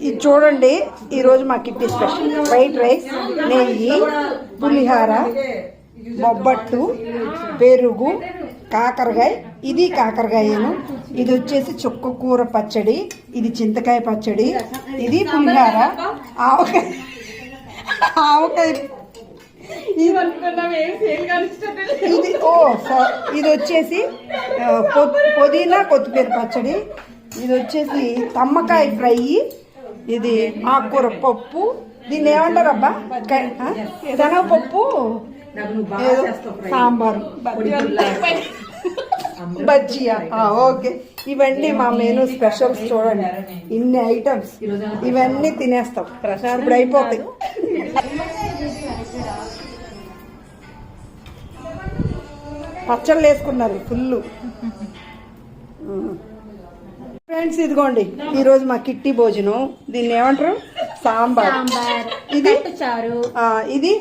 ఇది చూడండి, ఈరోజు మా కిట్టి స్పెషల్ వైట్ రైస్, నెయ్యి, పులిహార, బొబ్బట్టు, పెరుగు, కాకరకాయ. ఇది కాకరకాయను. ఇది వచ్చేసి చుక్క కూర పచ్చడి, ఇది చింతకాయ పచ్చడి, ఇది పులిహార, ఆవకాయ ఇది ఇది వచ్చేసి పుదీనా కొత్తిమీర పచ్చడి, ఇది వచ్చేసి తమ్మకాయ ఫ్రై, ఇది ఆకుకూర పప్పు. దీన్ని ఏమంటారు అబ్బా? శనగపప్పు, సాంబారు, బజ్జియా. ఓకే, ఇవన్నీ మా మెనూ స్పెషల్స్. చూడండి ఇన్ని ఐటమ్స్, ఇవన్నీ తినేస్తాం. ఇప్పుడు అయిపోతాయి. పచ్చళ్ళు వేసుకున్నారు ఫుల్. ఫ్రెండ్స్ ఇదిగోండి ఈరోజు మా కిట్టి భోజనం. దీన్ని ఏమంటారు? సాంబార్. ఇది చారు, ఇది